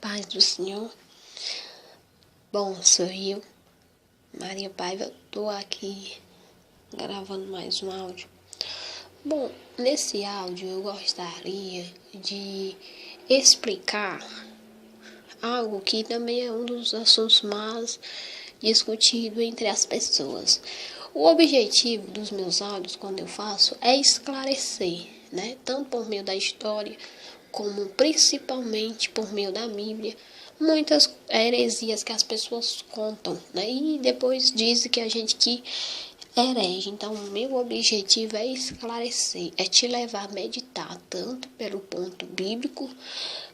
Paz do Senhor. Bom, sou eu, Maria Paiva. Estou aqui gravando mais um áudio. Bom, nesse áudio eu gostaria de explicar algo que também é um dos assuntos mais discutidos entre as pessoas. O objetivo dos meus áudios, quando eu faço, é esclarecer, né? Tanto por meio da história, como principalmente por meio da Bíblia, muitas heresias que as pessoas contam, né? E depois dizem que a gente que herege. Então, o meu objetivo é esclarecer, é te levar a meditar tanto pelo ponto bíblico,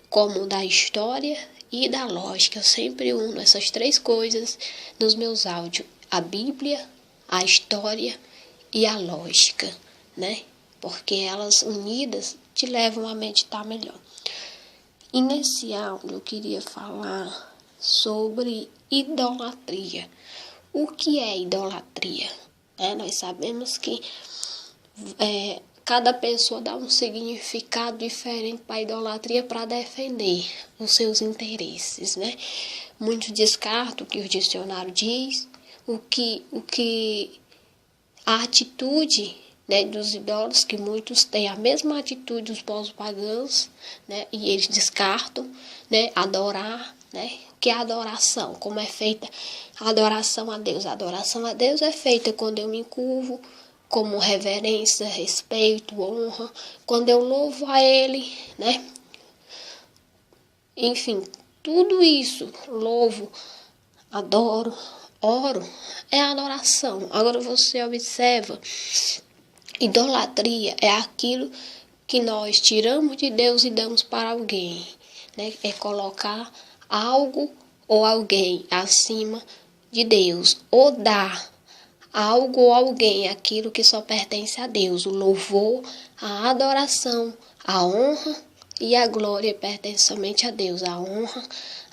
como da história e da lógica. Eu sempre uno essas três coisas nos meus áudios: a Bíblia, a história e a lógica, né? Porque elas unidas te levam a meditar melhor. E nesse áudio eu queria falar sobre idolatria. O que é idolatria? Nós sabemos que cada pessoa dá um significado diferente para a idolatria para defender os seus interesses, né? Muitos descartam o que o dicionário diz, o que a atitude, né, dos idólatras, que muitos têm a mesma atitude dos povos pagãos, né, e eles descartam, né, adorar, né, que é a adoração, como é feita a adoração a Deus. A adoração a Deus é feita quando eu me curvo, como reverência, respeito, honra, quando eu louvo a Ele, né, enfim, tudo isso, louvo, adoro, oro, é adoração. Agora você observa, idolatria é aquilo que nós tiramos de Deus e damos para alguém, né? É colocar algo ou alguém acima de Deus, ou dar algo ou alguém aquilo que só pertence a Deus. O louvor, a adoração, a honra e a glória pertencem somente a Deus. A honra,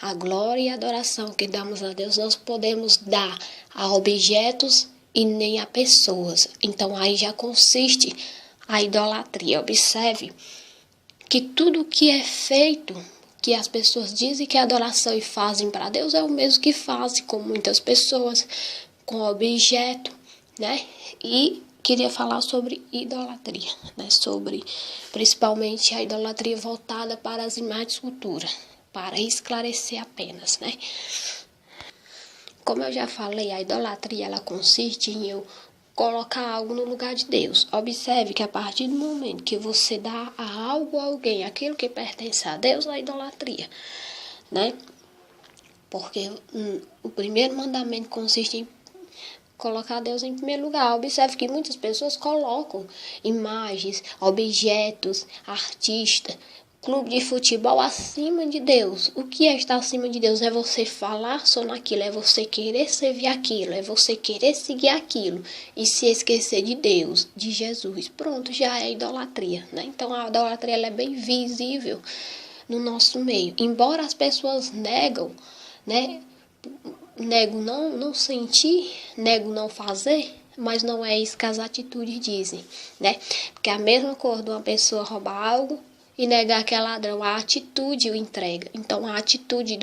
a glória e a adoração que damos a Deus nós podemos dar a objetos e nem a pessoas. Então aí já consiste a idolatria. Observe que tudo que é feito, que as pessoas dizem que é adoração e fazem para Deus, é o mesmo que fazem com muitas pessoas, com objeto, né? E queria falar sobre idolatria, né? Sobre principalmente a idolatria voltada para as imagens de escultura, para esclarecer apenas, né? Como eu já falei, a idolatria ela consiste em eu colocar algo no lugar de Deus. Observe que a partir do momento que você dá a algo ou alguém aquilo que pertence a Deus, é idolatria, né? Porque o primeiro mandamento consiste em colocar Deus em primeiro lugar. Observe que muitas pessoas colocam imagens, objetos, artistas, clube de futebol acima de Deus. O que é estar acima de Deus? É você falar só naquilo, é você querer servir aquilo, é você querer seguir aquilo e se esquecer de Deus, de Jesus. Pronto, já é idolatria, né? Então a idolatria ela é bem visível no nosso meio. Embora as pessoas negam, né? Nego não sentir, nego não fazer, mas não é isso que as atitudes dizem, né? Porque a mesma coisa de uma pessoa roubar algo e negar que é ladrão, a atitude o entrega. Então a atitude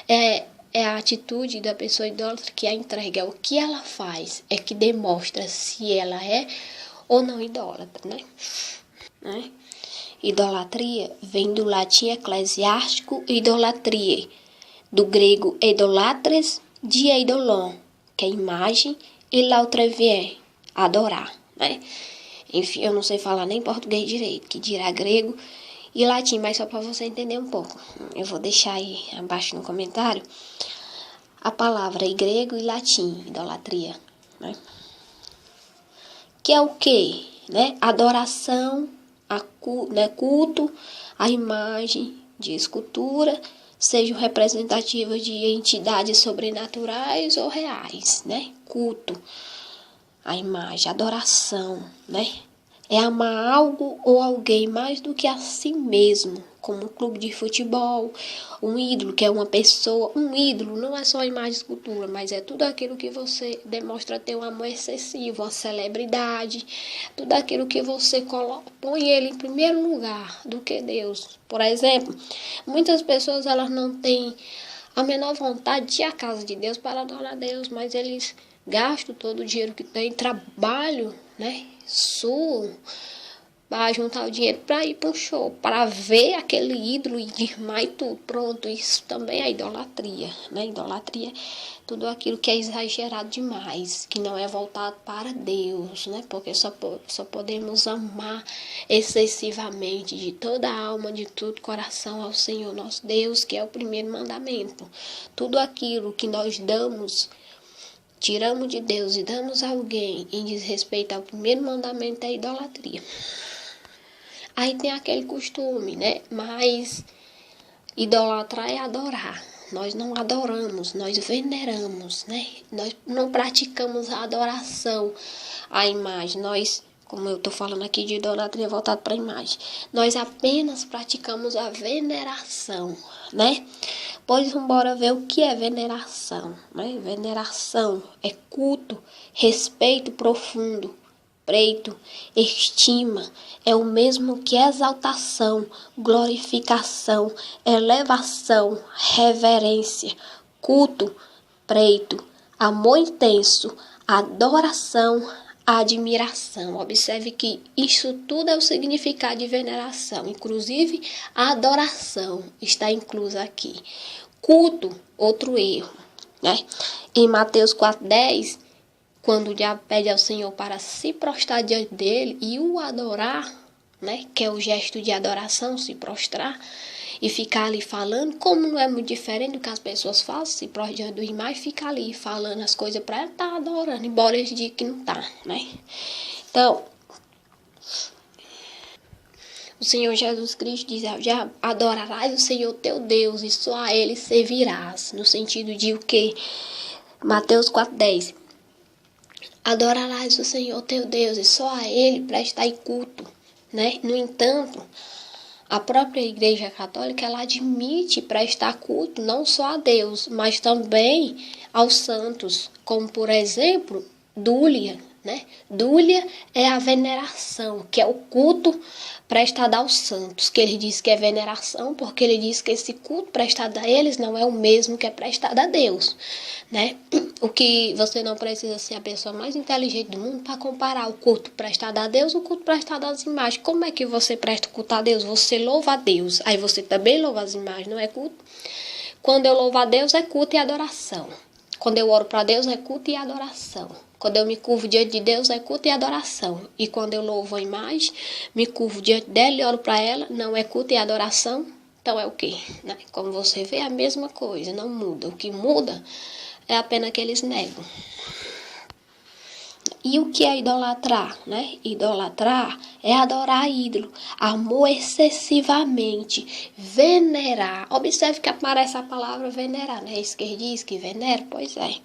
é a atitude da pessoa idólatra que a entrega, é o que ela faz, é que demonstra se ela é ou não idólatra, né? Idolatria vem do latim eclesiástico idolatria, do grego idolatres, de eidolon, que é imagem, e lautrevier, adorar, né? Enfim, eu não sei falar nem português direito, que dirá grego e latim, mas só para você entender um pouco. Eu vou deixar aí abaixo no comentário a palavra em grego e latim, idolatria, né? Que é o quê? Né? Adoração, culto, a imagem de escultura, sejam representativas de entidades sobrenaturais ou reais, né? Culto, a imagem, adoração, né? é amar algo ou alguém mais do que a si mesmo, como um clube de futebol, um ídolo, que é uma pessoa. Um ídolo não é só imagem e escultura, mas é tudo aquilo que você demonstra ter um amor excessivo, uma celebridade, tudo aquilo que você põe ele em primeiro lugar do que Deus. Por exemplo, muitas pessoas elas não têm a menor vontade de ir à casa de Deus para adorar a Deus, mas eles gastam todo o dinheiro que tem, trabalho, né? Suam para juntar o dinheiro para ir para um show, para ver aquele ídolo e desmai tudo. Pronto, isso também é idolatria, né? Idolatria é tudo aquilo que é exagerado demais, que não é voltado para Deus, né? Porque só podemos amar excessivamente de toda a alma, de todo coração ao Senhor nosso Deus, que é o primeiro mandamento. Tudo aquilo que nós tiramos de Deus e damos a alguém em desrespeito ao primeiro mandamento é idolatria. Aí tem aquele costume, né? Mas idolatrar é adorar. Nós não adoramos, nós veneramos, né? Nós não praticamos a adoração à imagem. Nós, como eu estou falando aqui de idolatria voltada para a imagem, nós apenas praticamos a veneração, né? Pois vamos embora ver o que é veneração, né? Veneração é culto, respeito profundo, preito, estima, é o mesmo que exaltação, glorificação, elevação, reverência, culto, preito, amor intenso, adoração, admiração. Observe que isso tudo é o significado de veneração, inclusive a adoração está inclusa aqui. Culto, outro erro, né? Em Mateus 4:10, quando o diabo pede ao Senhor para se prostrar diante dele e o adorar, né, que é o gesto de adoração, se prostrar e ficar ali falando, como não é muito diferente do que as pessoas fazem, se prostram diante do irmão e fica ali falando as coisas para ela, tá adorando, embora eles digam que não tá, né? Então, o Senhor Jesus Cristo diz ao diabo: adorarás o Senhor teu Deus e só a ele servirás, no sentido de o quê? Mateus 4:10. Adorarás o Senhor teu Deus e só a Ele prestai culto, né? No entanto, a própria Igreja Católica ela admite prestar culto não só a Deus, mas também aos santos, como por exemplo, Dúlia, né? Dúlia é a veneração, que é o culto prestado aos santos, que ele diz que é veneração, porque ele diz que esse culto prestado a eles não é o mesmo que é prestado a Deus, né? O que você não precisa ser a pessoa mais inteligente do mundo para comparar o culto prestado a Deus e o culto prestado às imagens. Como é que você presta culto a Deus? Você louva a Deus, aí você também louva as imagens, não é culto? Quando eu louvo a Deus é culto e adoração. Quando eu oro para Deus é culto e adoração. Quando eu me curvo diante de Deus é culto e adoração. E quando eu louvo a imagem, me curvo diante dela e oro para ela, não é culto e adoração. Então é o quê? Como você vê, é a mesma coisa, não muda. O que muda é apenas que eles negam. E o que é idolatrar, né? Idolatrar é adorar ídolo, amor excessivamente, venerar. Observe que aparece a palavra venerar, né? Isso que diz que venera, pois é,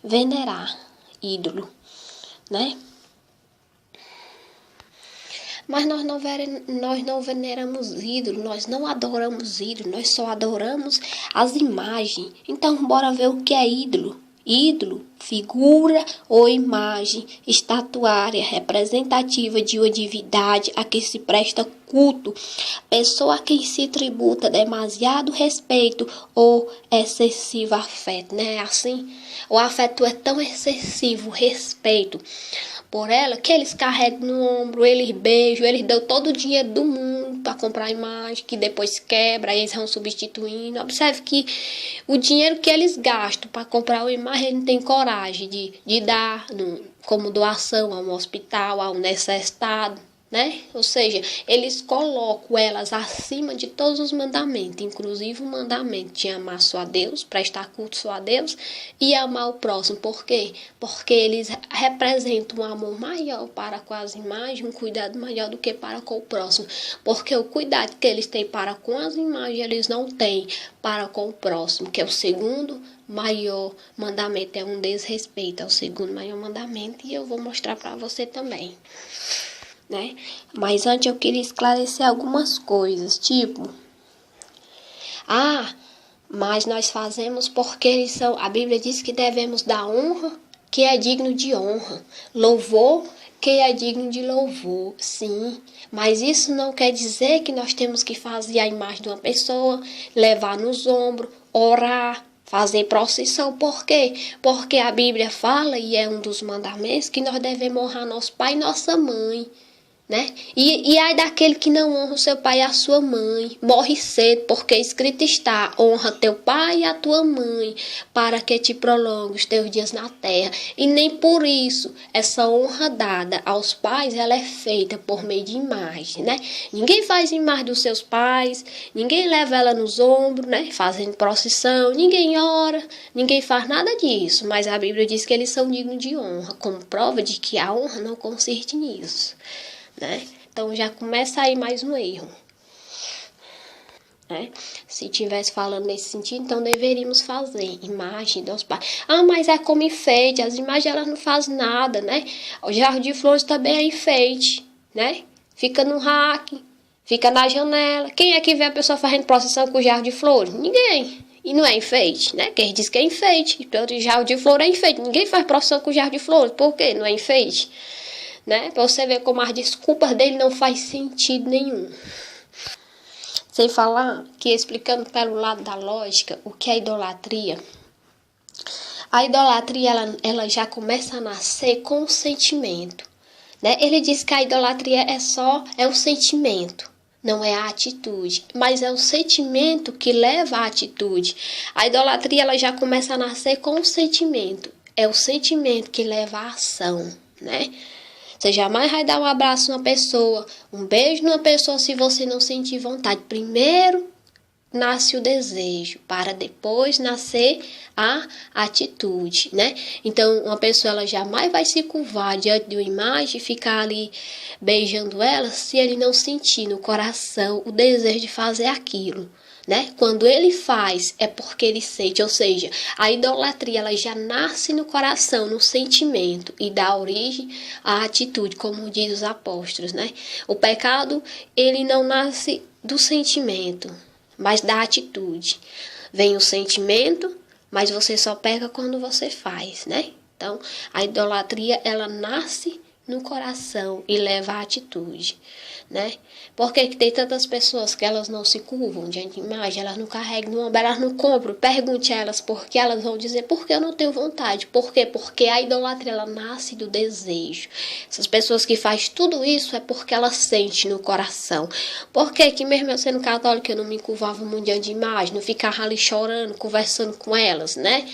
venerar ídolo, né? Mas nós não veneramos ídolo, nós não adoramos ídolo, nós só adoramos as imagens. Então, bora ver o que é ídolo. Ídolo, figura ou imagem estatuária representativa de uma divindade a que se presta culto, pessoa a quem se tributa demasiado respeito ou excessivo afeto, né? Assim, o afeto é tão excessivo, o respeito por ela, que eles carregam no ombro, eles beijam, eles dão todo o dinheiro do mundo para comprar a imagem, que depois quebra, aí eles vão substituindo. Observe que o dinheiro que eles gastam para comprar uma imagem, eles não têm coragem de dar como doação a um hospital, a um necessitado, né? Ou seja, eles colocam elas acima de todos os mandamentos, inclusive o mandamento de amar só a Deus, prestar culto só a Deus e amar o próximo. Por quê? Porque eles representam um amor maior para com as imagens, um cuidado maior do que para com o próximo. Porque o cuidado que eles têm para com as imagens, eles não têm para com o próximo, que é o segundo maior mandamento, é um desrespeito ao segundo maior mandamento, e eu vou mostrar para você também. né? Mas antes eu queria esclarecer algumas coisas, tipo, mas nós fazemos porque eles são, a Bíblia diz que devemos dar honra que é digno de honra, louvor que é digno de louvor, sim, mas isso não quer dizer que nós temos que fazer a imagem de uma pessoa, levar nos ombros, orar, fazer procissão. Por quê? Porque a Bíblia fala, e é um dos mandamentos, que nós devemos honrar nosso pai e nossa mãe, né? E aí daquele que não honra o seu pai e a sua mãe, morre cedo, porque escrito está, honra teu pai e a tua mãe, para que te prolongue os teus dias na terra. E nem por isso, essa honra dada aos pais, ela é feita por meio de imagem, né? Ninguém faz imagem dos seus pais, ninguém leva ela nos ombros, né? Fazendo procissão, ninguém ora, ninguém faz nada disso, mas a Bíblia diz que eles são dignos de honra, como prova de que a honra não consiste nisso, né? Então já começa aí mais um erro, né? Se tivesse falando nesse sentido, então deveríamos fazer imagem dos pais. Mas é como enfeite, as imagens elas não fazem nada, né? O jarro de flores também é enfeite, né? Fica no rack, fica na janela. Quem é que vê a pessoa fazendo procissão com o jarro de flores? Ninguém. E não é enfeite, né? Quem diz que é enfeite, então o jarro de flores é enfeite. Ninguém faz procissão com o jarro de flores, por quê? Não é enfeite, né? Pra você ver como as desculpas dele não faz sentido nenhum. Sem falar que, explicando pelo lado da lógica, o que é idolatria. A idolatria, ela já começa a nascer com o sentimento, né? Ele diz que a idolatria é o sentimento, não é a atitude, mas é o sentimento que leva à atitude. A idolatria, ela já começa a nascer com o sentimento, é o sentimento que leva à ação, né? Você jamais vai dar um abraço numa pessoa, um beijo numa pessoa se você não sentir vontade. Primeiro nasce o desejo, para depois nascer a atitude, né? Então, uma pessoa ela jamais vai se curvar diante de uma imagem e ficar ali beijando ela se ele não sentir no coração o desejo de fazer aquilo, né? Quando ele faz, é porque ele sente, ou seja, a idolatria ela já nasce no coração, no sentimento e dá origem à atitude, como diz os apóstolos, né? O pecado, ele não nasce do sentimento, mas da atitude. Vem o sentimento, mas você só peca quando você faz, né? Então, a idolatria, ela nasce no coração e leva à atitude, né? Por que tem tantas pessoas que elas não se curvam diante de imagem, elas não carregam no ombro, elas não compram? Pergunte a elas por que, elas vão dizer, porque eu não tenho vontade. Por quê? Porque a idolatria, ela nasce do desejo. Essas pessoas que fazem tudo isso é porque elas sentem no coração. Por que mesmo eu sendo católica, eu não me curvava muito diante de imagem, não ficava ali chorando, conversando com elas, né?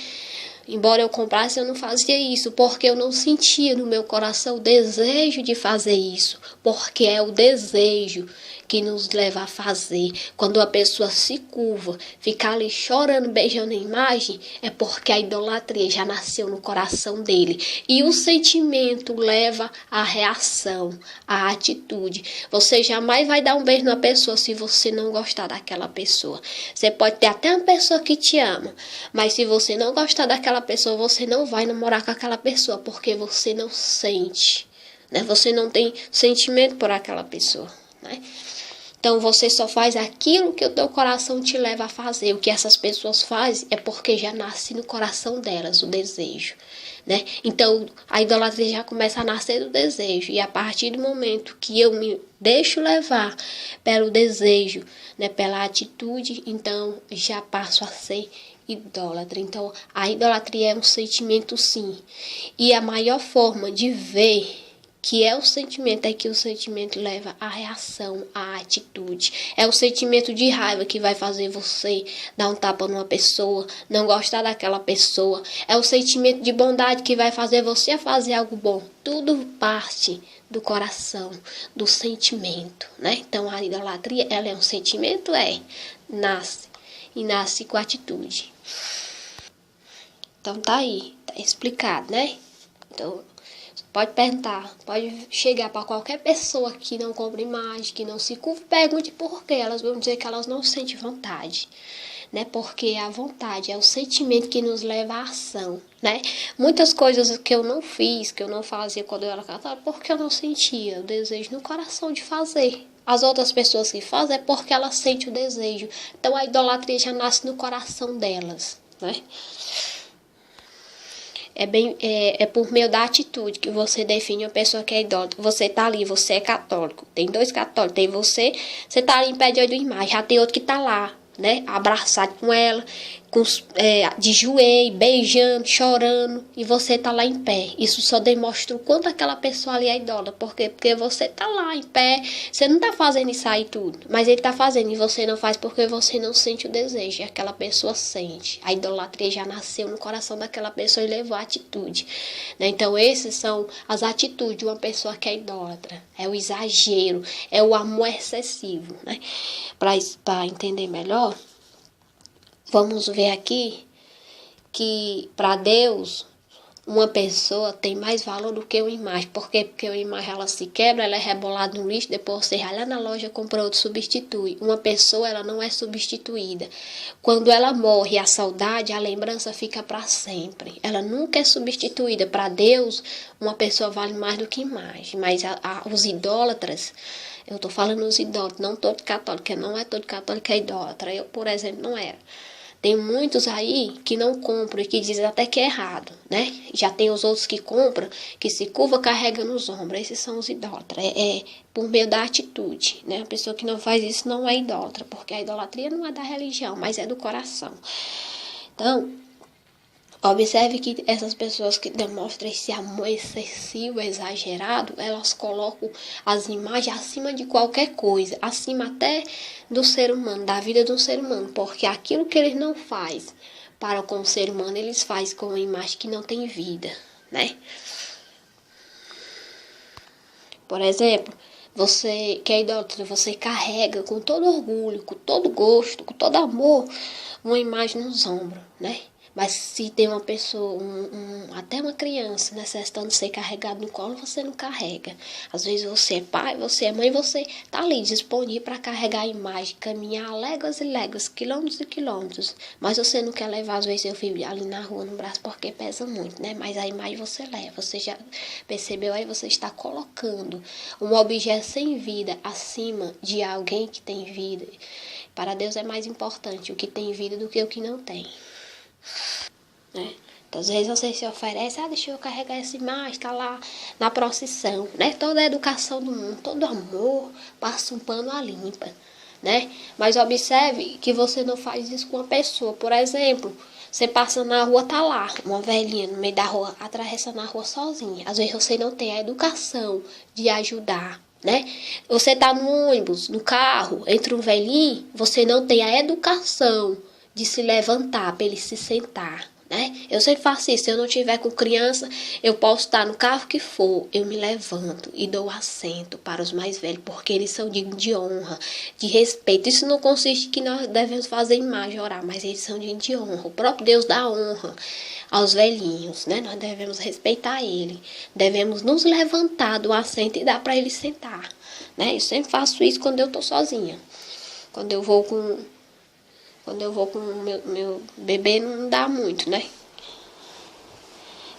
Embora eu comprasse, eu não fazia isso, porque eu não sentia no meu coração o desejo de fazer isso, porque é o desejo que nos leva a fazer. Quando a pessoa se curva, ficar ali chorando, beijando a imagem, é porque a idolatria já nasceu no coração dele. E o sentimento leva à reação, à atitude. Você jamais vai dar um beijo numa pessoa se você não gostar daquela pessoa. Você pode ter até uma pessoa que te ama, mas se você não gostar daquela pessoa, você não vai namorar com aquela pessoa, porque você não sente, né? Você não tem sentimento por aquela pessoa, né? Então, você só faz aquilo que o teu coração te leva a fazer. O que essas pessoas fazem é porque já nasce no coração delas o desejo, né? Então, a idolatria já começa a nascer do desejo. E a partir do momento que eu me deixo levar pelo desejo, né, pela atitude, então já passo a ser idólatra. Então, a idolatria é um sentimento, sim. E a maior forma de ver que é o sentimento, é que o sentimento leva à reação, à atitude. É o sentimento de raiva que vai fazer você dar um tapa numa pessoa, não gostar daquela pessoa. É o sentimento de bondade que vai fazer você fazer algo bom. Tudo parte do coração, do sentimento, né? Então, a idolatria, ela é um sentimento? Nasce. E nasce com atitude. Então, tá aí. Tá explicado, né? Então, pode perguntar, pode chegar para qualquer pessoa que não compra imagem, que não se curva, pergunte por quê. Elas vão dizer que elas não sentem vontade, né? Porque a vontade é o sentimento que nos leva à ação, né? Muitas coisas que eu não fiz, que eu não fazia quando eu era católica, porque eu não sentia o desejo no coração de fazer. As outras pessoas que fazem é porque elas sentem o desejo. Então a idolatria já nasce no coração delas, né? É por meio da atitude que você define uma pessoa que é idólatra. Você tá ali, você é católico. Tem dois católicos, tem você tá ali em pé de olho imagem. Já tem outro que tá lá, né? Abraçado com ela, de joelho, beijando, chorando. E você tá lá em pé. Isso só demonstra o quanto aquela pessoa ali é idólatra. Por quê? Porque você tá lá em pé. Você não tá fazendo isso aí tudo. Mas ele tá fazendo e você não faz porque você não sente o desejo. E aquela pessoa sente. A idolatria já nasceu no coração daquela pessoa e levou a atitude, né? Então, essas são as atitudes de uma pessoa que é idólatra. É o exagero, é o amor excessivo, né? Para entender melhor, vamos ver aqui que para Deus uma pessoa tem mais valor do que uma imagem. Por quê? Porque uma imagem ela se quebra, ela é rebolada no lixo, depois você vai lá na loja, compra outro, substitui. Uma pessoa ela não é substituída. Quando ela morre, a saudade, a lembrança fica para sempre. Ela nunca é substituída. Para Deus, uma pessoa vale mais do que imagem. Mas os idólatras, eu estou falando os idólatras, não todo católico, não é todo católico que é idólatra. Eu, por exemplo, não era. Tem muitos aí que não compram e que dizem até que é errado, né? Já tem os outros que compram, que se curva, carrega nos ombros. Esses são os idólatras. É por meio da atitude, né? A pessoa que não faz isso não é idólatra, porque a idolatria não é da religião, mas é do coração. Então, observe que essas pessoas que demonstram esse amor excessivo, exagerado, elas colocam as imagens acima de qualquer coisa, acima até do ser humano, da vida do ser humano, porque aquilo que eles não fazem para com o ser humano, eles fazem com uma imagem que não tem vida, né? Por exemplo, você que é idólatra, você carrega com todo orgulho, com todo gosto, com todo amor, uma imagem nos ombros, né? Mas se tem uma pessoa, até uma criança necessitando ser carregado no colo, você não carrega. Às vezes você é pai, você é mãe, você tá ali disponível para carregar a imagem, caminhar léguas e léguas, quilômetros e quilômetros. Mas você não quer levar, às vezes, seu filho ali na rua no braço porque pesa muito, né? Mas a imagem você leva. Você já percebeu aí? Você está colocando um objeto sem vida acima de alguém que tem vida. Para Deus é mais importante o que tem vida do que o que não tem. Né? Então, às vezes você se oferece, deixa eu carregar essa imagem, tá lá na procissão, né? Toda a educação do mundo, todo amor, passa um pano a limpa, né? Mas observe que você não faz isso com uma pessoa. Por exemplo, você passa na rua, tá lá, uma velhinha no meio da rua, atravessa na rua sozinha. Às vezes você não tem a educação de ajudar, né? Você tá no ônibus, no carro, entre um velhinho, você não tem a educação de se levantar para ele se sentar, né? Eu sempre faço isso. Se eu não tiver com criança, eu posso estar no carro que for, eu me levanto e dou assento para os mais velhos, porque eles são dignos de honra, de respeito. Isso não consiste que nós devemos fazer imagem, orar, mas eles são dignos de honra. O próprio Deus dá honra aos velhinhos, né? Nós devemos respeitar ele. Devemos nos levantar do assento e dar para ele sentar, né? Eu sempre faço isso quando eu estou sozinha. Quando eu vou com o meu bebê, não dá muito, né?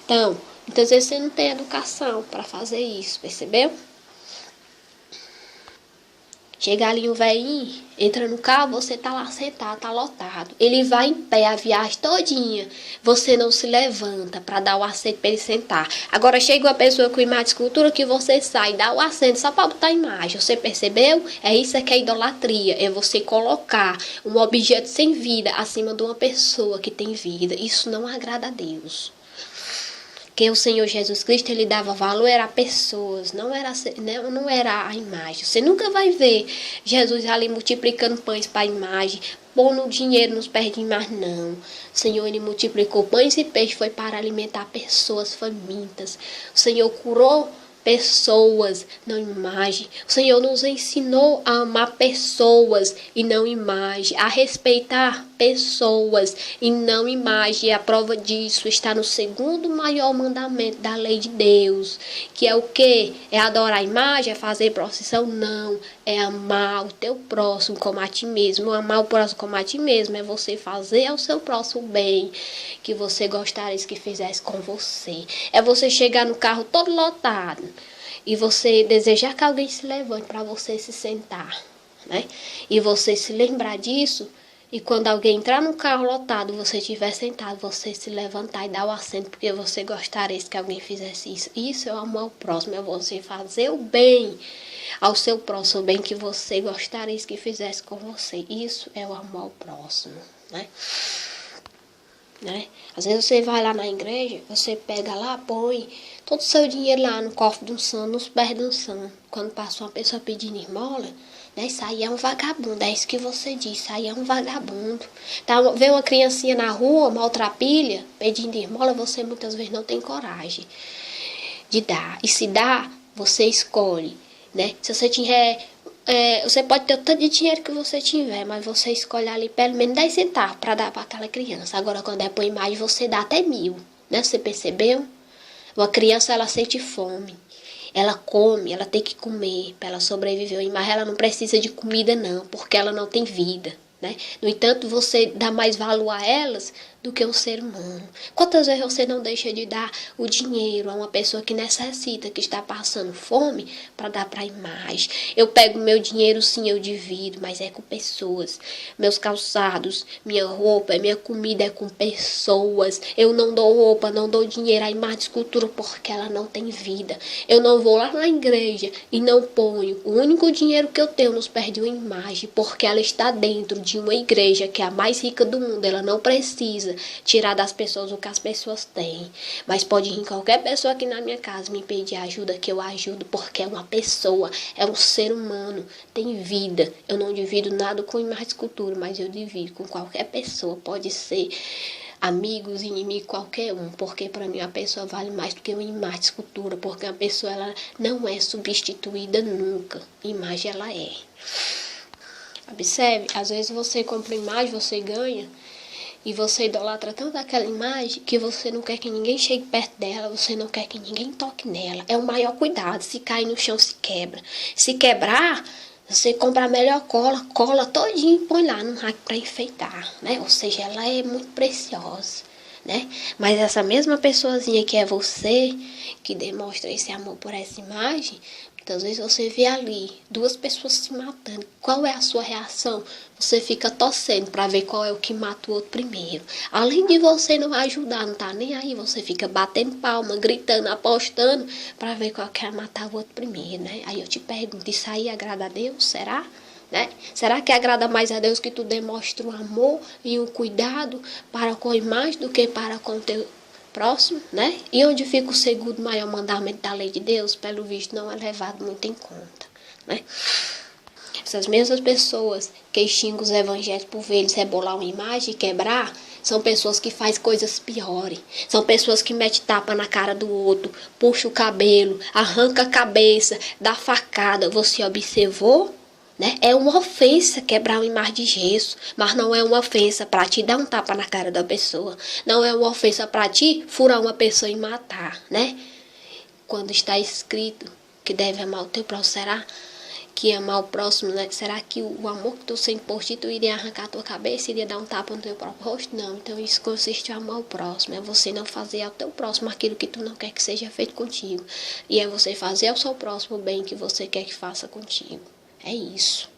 Então, muitas vezes você não tem educação para fazer isso, percebeu? Chega ali um velhinho, entra no carro, você tá lá sentado, tá lotado. Ele vai em pé a viagem todinha. Você não se levanta para dar o assento para ele sentar. Agora chega uma pessoa com imagem de escultura que você sai, dá o assento só para botar a imagem. Você percebeu? É isso que é idolatria. É você colocar um objeto sem vida acima de uma pessoa que tem vida. Isso não agrada a Deus. Que o Senhor Jesus Cristo, ele dava valor era a pessoas, não era a imagem. Você nunca vai ver Jesus ali multiplicando pães para a imagem, pondo dinheiro nos pés de imagem, não. O Senhor, ele multiplicou pães e peixes, foi para alimentar pessoas famintas. O Senhor curou pessoas, não imagem. O Senhor nos ensinou a amar pessoas e não imagem, a respeitar pessoas e não imagem. E a prova disso está no segundo maior mandamento da lei de Deus, que é o quê? É adorar a imagem, é fazer procissão? Não, é amar o teu próximo como a ti mesmo. Amar o próximo como a ti mesmo é você fazer ao seu próximo bem que você gostaria que fizesse com você. É você chegar no carro todo lotado e você desejar que alguém se levante para você se sentar, né? E você se lembrar disso. E quando alguém entrar no carro lotado, você estiver sentado, você se levantar e dar o assento, porque você gostaria que alguém fizesse isso. Isso é o amor ao próximo, é você fazer o bem ao seu próximo, o bem que você gostaria que fizesse com você. Isso é o amor ao próximo, né? Às vezes você vai lá na igreja, você pega lá, põe todo o seu dinheiro lá no cofre do santo, nos pés do santo. Quando passa uma pessoa pedindo esmola, né, isso aí é um vagabundo, é isso que você diz, isso aí é um vagabundo. Tá, vê uma criancinha na rua, maltrapilha, pedindo esmola, você muitas vezes não tem coragem de dar. E se dá, você escolhe, né? Se você tiver... você pode ter o tanto de dinheiro que você tiver, mas você escolhe ali pelo menos 10 centavos para dar para aquela criança. Agora, quando é por imagem, você dá até 1.000, né? Você percebeu? Uma criança, ela sente fome. Ela come, ela tem que comer para ela sobreviver. Mas ela não precisa de comida, não, porque ela não tem vida, né? No entanto, você dá mais valor a elas do que um ser humano. Quantas vezes você não deixa de dar o dinheiro a uma pessoa que necessita, que está passando fome, para dar para a imagem? Eu pego meu dinheiro, sim, eu divido, mas é com pessoas. Meus calçados, minha roupa, minha comida é com pessoas. Eu não dou roupa, não dou dinheiro à imagem de escultura porque ela não tem vida. Eu não vou lá na igreja e não ponho o único dinheiro que eu tenho nos pés de uma imagem, porque ela está dentro de uma igreja que é a mais rica do mundo. Ela não precisa tirar das pessoas o que as pessoas têm, mas pode vir qualquer pessoa aqui na minha casa me pedir ajuda, que eu ajudo, porque é uma pessoa, é um ser humano, tem vida. Eu não divido nada com imagem de escultura, mas eu divido com qualquer pessoa, pode ser amigos, inimigos, qualquer um, porque para mim a pessoa vale mais do que uma imagem de escultura, porque a pessoa, ela não é substituída nunca, imagem ela é. Observe, às vezes você compra imagem, você ganha, e você idolatra tanto aquela imagem que você não quer que ninguém chegue perto dela, você não quer que ninguém toque nela. É o maior cuidado. Se cair no chão, se quebra. Se quebrar, você compra a melhor cola, cola todinho e põe lá no rack para enfeitar, né? Ou seja, ela é muito preciosa, né? Mas essa mesma pessoazinha que é você, que demonstra esse amor por essa imagem, muitas vezes você vê ali duas pessoas se matando. Qual é a sua reação? Você fica torcendo para ver qual é o que mata o outro primeiro. Além de você não ajudar, não tá nem aí, você fica batendo palma, gritando, apostando para ver qual que é matar o outro primeiro, né? Aí eu te pergunto, isso aí agrada a Deus? Será? Né? Será que agrada mais a Deus que tu demonstra um amor e um cuidado para com a imagem do que para com o teu próximo, né? E onde fica o segundo maior mandamento da lei de Deus, pelo visto, não é levado muito em conta, né? Essas mesmas pessoas que xingam os evangelhos por ver eles rebolar uma imagem e quebrar, são pessoas que fazem coisas piores. São pessoas que metem tapa na cara do outro, puxa o cabelo, arranca a cabeça, dá facada. Você observou? Né? É uma ofensa quebrar uma imagem de gesso, mas não é uma ofensa para te dar um tapa na cara da pessoa. Não é uma ofensa para ti furar uma pessoa e matar, né? Quando está escrito que deve amar o teu próximo, será que amar o próximo, né? Será que o amor que tu sente por ti, tu iria arrancar a tua cabeça, iria dar um tapa no teu próprio rosto? Não, então isso consiste em amar o próximo, é você não fazer ao teu próximo aquilo que tu não quer que seja feito contigo, e é você fazer ao seu próximo o bem que você quer que faça contigo. É isso.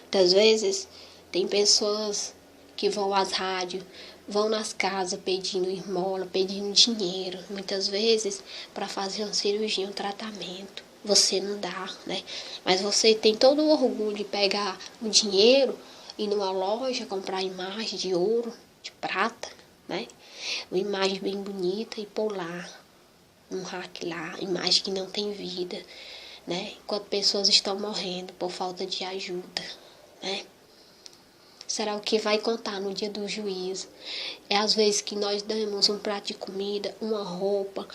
Muitas vezes tem pessoas que vão às rádios, vão nas casas pedindo esmola, pedindo dinheiro, muitas vezes para fazer uma cirurgia, um tratamento. Você não dá, né? Mas você tem todo o orgulho de pegar o dinheiro e ir numa loja comprar imagem de ouro, de prata, né? Uma imagem bem bonita e pôr lá, um rack lá, imagem que não tem vida, né? Enquanto pessoas estão morrendo por falta de ajuda, né? Será o que vai contar no dia do juízo. É às vezes que nós damos um prato de comida, uma roupa,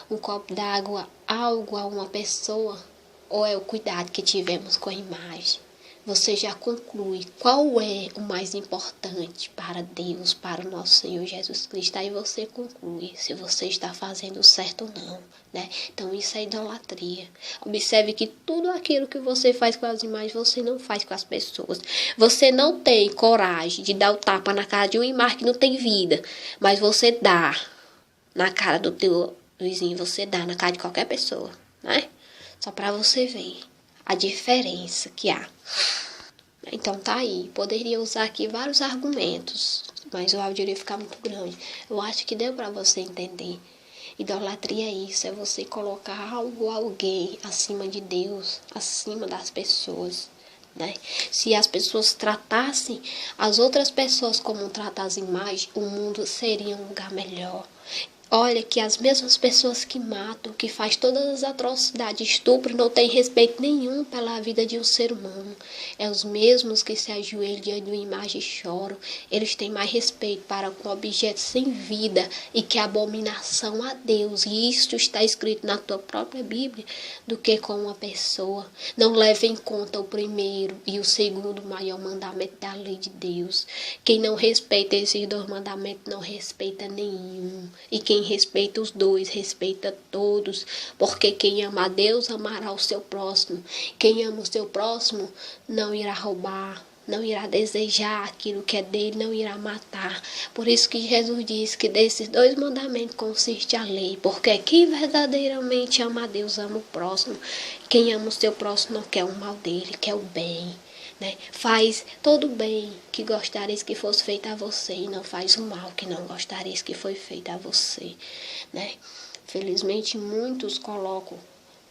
um copo d'água, algo a uma pessoa, ou é o cuidado que tivemos com a imagem, você já conclui qual é o mais importante para Deus, para o nosso Senhor Jesus Cristo. Aí você conclui se você está fazendo certo ou não, né? Então isso é idolatria. Observe que tudo aquilo que você faz com as imagens, você não faz com as pessoas. Você não tem coragem de dar o tapa na cara de uma imagem que não tem vida, mas você dá na cara do teu vizinho, você dá na cara de qualquer pessoa, né? Só para você ver a diferença que há. Então tá aí, poderia usar aqui vários argumentos, mas o áudio iria ficar muito grande. Eu acho que deu para você entender. Idolatria é isso, é você colocar algo ou alguém acima de Deus, acima das pessoas, né? Se as pessoas tratassem as outras pessoas como tratam as imagens, o mundo seria um lugar melhor. Olha que as mesmas pessoas que matam, que faz todas as atrocidades, estupro, não têm respeito nenhum pela vida de um ser humano. É os mesmos que se ajoelham diante de uma imagem e choram. Eles têm mais respeito para com objetos sem vida e que abominação a Deus. E isto está escrito na tua própria Bíblia, do que com uma pessoa. Não leve em conta o primeiro e o segundo maior mandamento da lei de Deus. Quem não respeita esses dois mandamentos não respeita nenhum. E quem respeita os dois, respeita todos, porque quem ama a Deus amará o seu próximo. Quem ama o seu próximo não irá roubar, não irá desejar aquilo que é dele, não irá matar. Por isso que Jesus diz que desses dois mandamentos consiste a lei, porque quem verdadeiramente ama a Deus ama o próximo. Quem ama o seu próximo não quer o mal dele, quer o bem. Né? Faz todo o bem que gostareis que fosse feito a você e não faz o mal que não gostareis que foi feito a você, né? Felizmente muitos colocam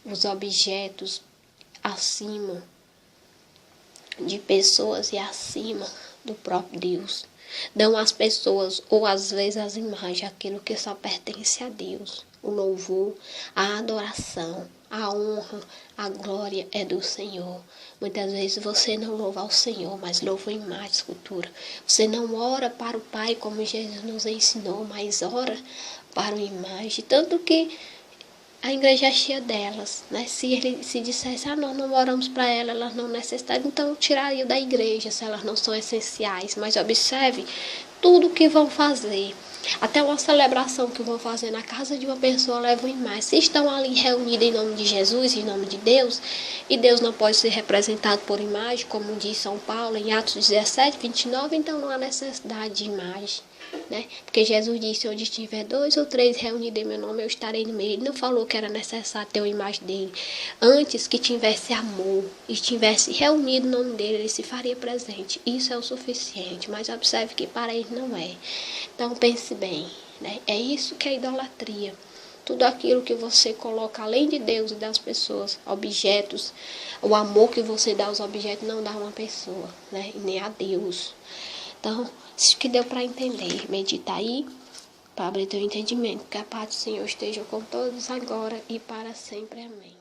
os objetos acima de pessoas e acima do próprio Deus. Dão às pessoas ou às vezes às imagens aquilo que só pertence a Deus. O louvor, a adoração, a honra, a glória é do Senhor. Muitas vezes você não louva ao Senhor, mas louva a imagem, escultura. Você não ora para o Pai como Jesus nos ensinou, mas ora para a imagem. Tanto que a igreja é cheia delas, né? Se ele se dissesse, nós não oramos para elas não necessitariam, então tirariam da igreja se elas não são essenciais. Mas observe tudo que vão fazer. Até uma celebração que vão fazer na casa de uma pessoa levam em mais. Se estão ali reunidos em nome de Jesus, em nome de Deus, e Deus não pode ser representado por imagem, como diz São Paulo em Atos 17, 29, então não há necessidade de imagem. Né? Porque Jesus disse, onde estiver 2 ou 3 reunidos em meu nome, eu estarei no meio. Ele não falou que era necessário ter uma imagem dele. Antes que tivesse amor e estivesse reunido no nome dele, ele se faria presente. Isso é o suficiente, mas observe que para ele não é. Então pense bem, né? É isso que é idolatria. Tudo aquilo que você coloca além de Deus e das pessoas, objetos, o amor que você dá aos objetos não dá a uma pessoa, né? E nem a Deus. Então, acho que deu para entender. Medita aí, para abrir teu entendimento. Que a paz do Senhor esteja com todos agora e para sempre. Amém.